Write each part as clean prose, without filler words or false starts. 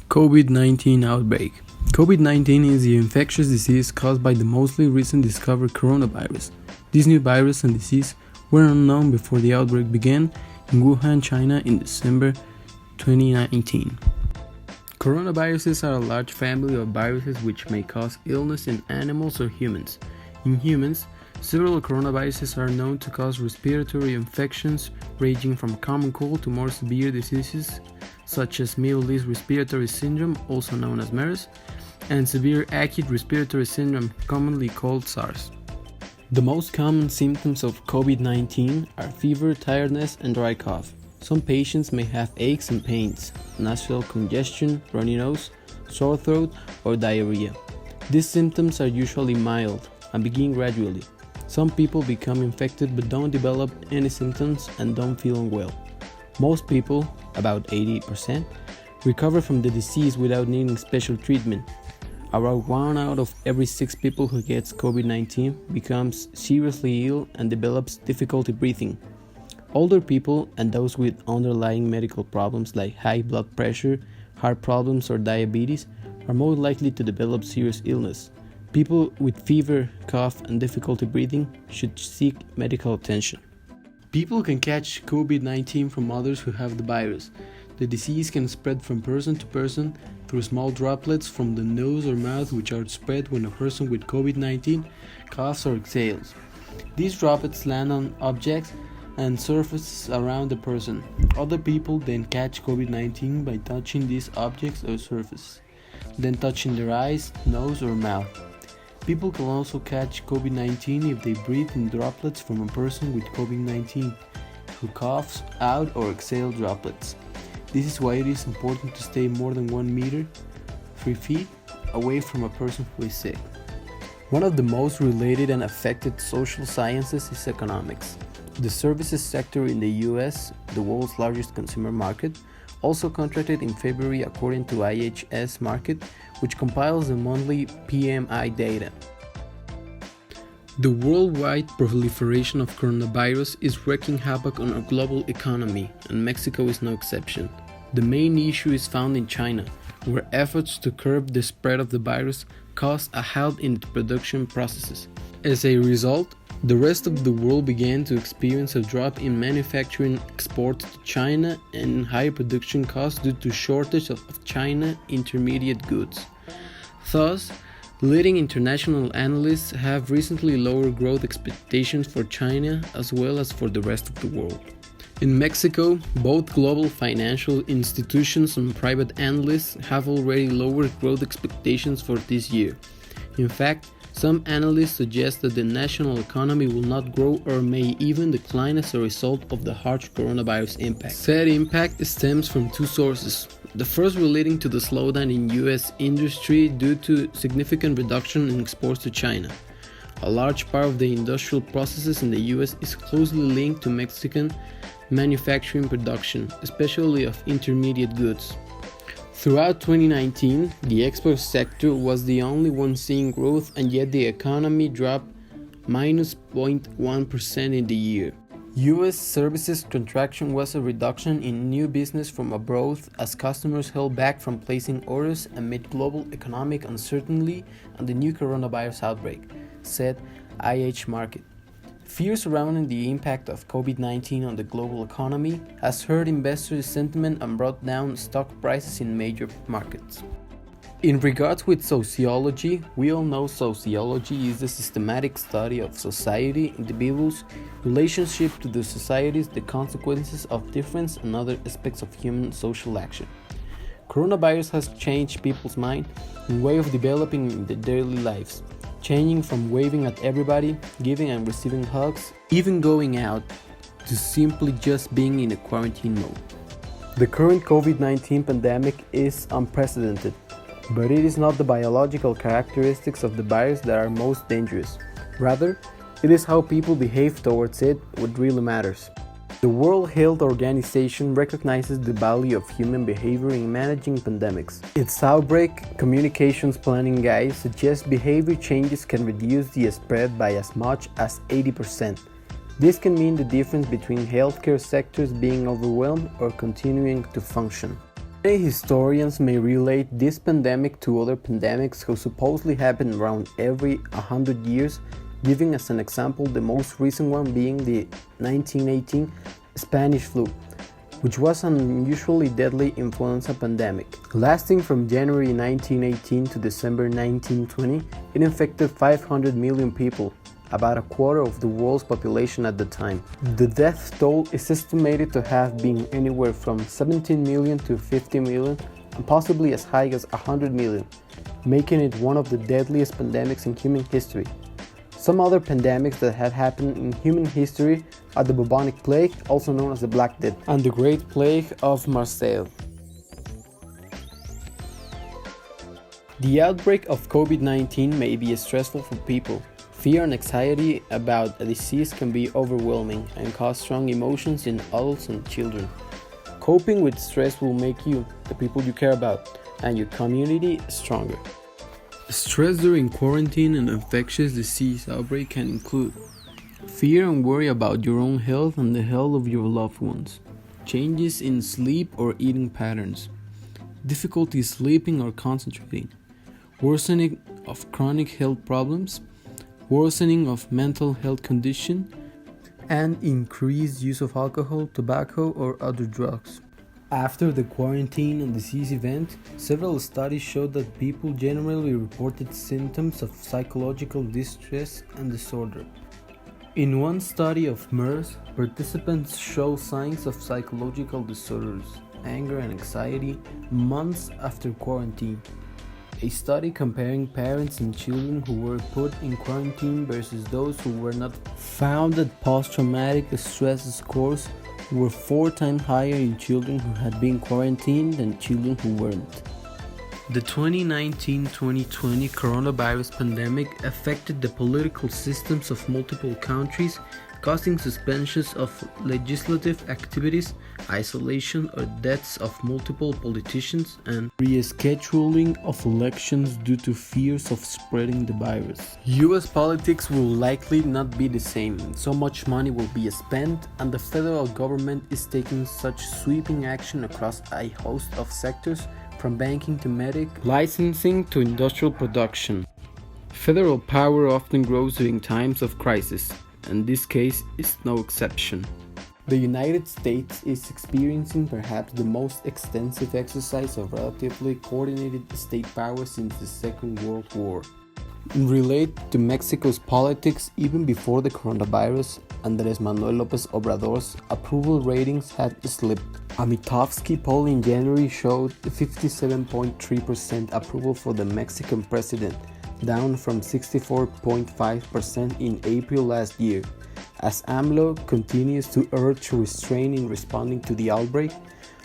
COVID-19 outbreak. COVID-19 is the infectious disease caused by the mostly recent discovered coronavirus. This new virus and disease were unknown before the outbreak began in Wuhan, China in December 2019. Coronaviruses are a large family of viruses which may cause illness in animals or humans. In humans, several coronaviruses are known to cause respiratory infections ranging from common cold to more severe diseases such as Middle East Respiratory Syndrome, also known as MERS, and severe acute respiratory syndrome, commonly called SARS. The most common symptoms of COVID-19 are fever, tiredness, and dry cough. Some patients may have aches and pains, nasal congestion, runny nose, sore throat, or diarrhea. These symptoms are usually mild and begin gradually. Some people become infected but don't develop any symptoms and don't feel unwell. Most people, about 80%, recover from the disease without needing special treatment. Around 1 out of every 6 people who gets COVID-19 becomes seriously ill and develops difficulty breathing. Older people and those with underlying medical problems like high blood pressure, heart problems, or diabetes are more likely to develop serious illness. People with fever, cough, and difficulty breathing should seek medical attention. People can catch COVID-19 from others who have the virus. The disease can spread from person to person through small droplets from the nose or mouth, which are spread when a person with COVID-19 coughs or exhales. These droplets land on objects and surfaces around the person. Other people then catch COVID-19 by touching these objects or surfaces, then touching their eyes, nose, or mouth. People can also catch COVID-19 if they breathe in droplets from a person with COVID-19 who coughs out or exhales droplets. This is why it is important to stay more than 1 meter, 3 feet, away from a person who is sick. One of the most related and affected social sciences is economics. The services sector in the US, the world's largest consumer market, also contracted in February according to IHS Markit, which compiles the monthly PMI data. The worldwide proliferation of coronavirus is wreaking havoc on our global economy, and Mexico is no exception. The main issue is found in China, where efforts to curb the spread of the virus caused a halt in the production processes. As a result, the rest of the world began to experience a drop in manufacturing exports to China and higher production costs due to shortage of China intermediate goods. Thus, leading international analysts have recently lowered growth expectations for China as well as for the rest of the world. In Mexico, both global financial institutions and private analysts have already lowered growth expectations for this year. In fact, some analysts suggest that the national economy will not grow or may even decline as a result of the harsh coronavirus impact. Said impact stems from 2 sources. The first relating to the slowdown in US industry due to significant reduction in exports to China. A large part of the industrial processes in the US is closely linked to Mexican manufacturing production, especially of intermediate goods. Throughout 2019, the export sector was the only one seeing growth, and yet the economy dropped minus 0.1% in the year. US services contraction was a reduction in new business from abroad as customers held back from placing orders amid global economic uncertainty and the new coronavirus outbreak, said IHS Markit. Fear surrounding the impact of COVID-19 on the global economy has hurt investors' sentiment and brought down stock prices in major markets. In regards with sociology, we all know sociology is the systematic study of society, individuals, relationship to the societies, the consequences of difference, and other aspects of human social action. Coronavirus has changed people's mind and way of developing in their daily lives, changing from waving at everybody, giving and receiving hugs, even going out, to simply just being in a quarantine mode. The current COVID-19 pandemic is unprecedented, but it is not the biological characteristics of the virus that are most dangerous. Rather, it is how people behave towards it what really matters. The World Health Organization recognizes the value of human behavior in managing pandemics. Its Outbreak Communications Planning Guide suggests behavior changes can reduce the spread by as much as 80%. This can mean the difference between healthcare sectors being overwhelmed or continuing to function. Many historians may relate this pandemic to other pandemics who supposedly happen around every 100 years, giving as an example the most recent one being the 1918 Spanish flu, which was an unusually deadly influenza pandemic. Lasting from January 1918 to December 1920, it infected 500 million people, about a quarter of the world's population at the time. The death toll is estimated to have been anywhere from 17 million to 50 million, and possibly as high as 100 million, making it one of the deadliest pandemics in human history. Some other pandemics that had happened in human history are the bubonic plague, also known as the Black Death, and the Great Plague of Marseille. The outbreak of COVID-19 may be stressful for people. Fear and anxiety about a disease can be overwhelming and cause strong emotions in adults and children. Coping with stress will make you, the people you care about, and your community stronger. Stress during quarantine and infectious disease outbreak can include fear and worry about your own health and the health of your loved ones, changes in sleep or eating patterns, difficulty sleeping or concentrating, worsening of chronic health problems, worsening of mental health condition, and increased use of alcohol, tobacco, or other drugs. After the quarantine and disease event, several studies showed that people generally reported symptoms of psychological distress and disorder. In one study of MERS, participants showed signs of psychological disorders, anger and anxiety months after quarantine. A study comparing parents and children who were put in quarantine versus those who were not found that post-traumatic stress scores were 4 times higher in children who had been quarantined than children who weren't. The 2019-2020 coronavirus pandemic affected the political systems of multiple countries, causing suspensions of legislative activities, isolation or deaths of multiple politicians, and rescheduling of elections due to fears of spreading the virus. US politics will likely not be the same. So much money will be spent, and the federal government is taking such sweeping action across a host of sectors, from banking to medical, licensing to industrial production. Federal power often grows during times of crisis, and this case is no exception. The United States is experiencing perhaps the most extensive exercise of relatively coordinated state power since the Second World War. Related to Mexico's politics, even before the coronavirus, Andrés Manuel López Obrador's approval ratings had slipped. A Mitofsky poll in January showed 57.3% approval for the Mexican president, down from 64.5% in April last year. As AMLO continues to urge restraint in responding to the outbreak,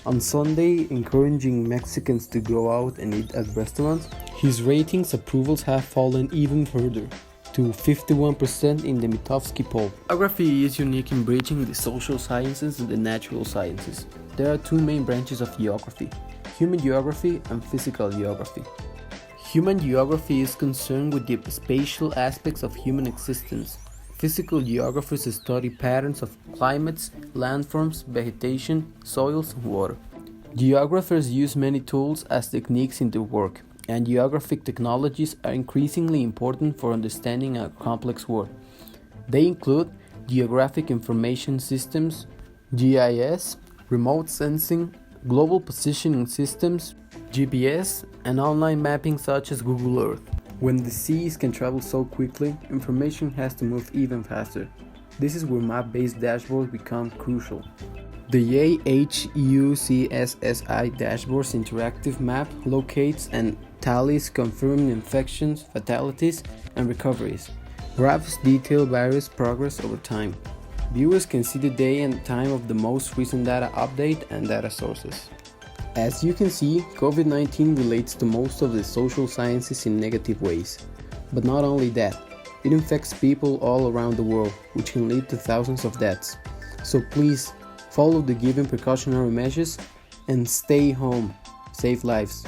on Sunday encouraging Mexicans to go out and eat at restaurants, his ratings approvals have fallen even further, to 51% in the Mitofsky poll. Geography is unique in bridging the social sciences and the natural sciences. There are 2 main branches of geography: human geography and physical geography. Human geography is concerned with the spatial aspects of human existence. Physical geographers study patterns of climates, landforms, vegetation, soils, and water. Geographers use many tools as techniques in their work, and geographic technologies are increasingly important for understanding a complex world. They include geographic information systems, GIS, remote sensing, global positioning systems, GPS, and online mapping such as Google Earth. When disease can travel so quickly, information has to move even faster. This is where map-based dashboards become crucial. The AHUCSSI dashboard's interactive map locates and tallies confirmed infections, fatalities, and recoveries. Graphs detail virus progress over time. Viewers can see the day and time of the most recent data update and data sources. As you can see, COVID-19 relates to most of the social sciences in negative ways. But not only that, it infects people all around the world, which can lead to thousands of deaths. So please, follow the given precautionary measures and stay home. Save lives.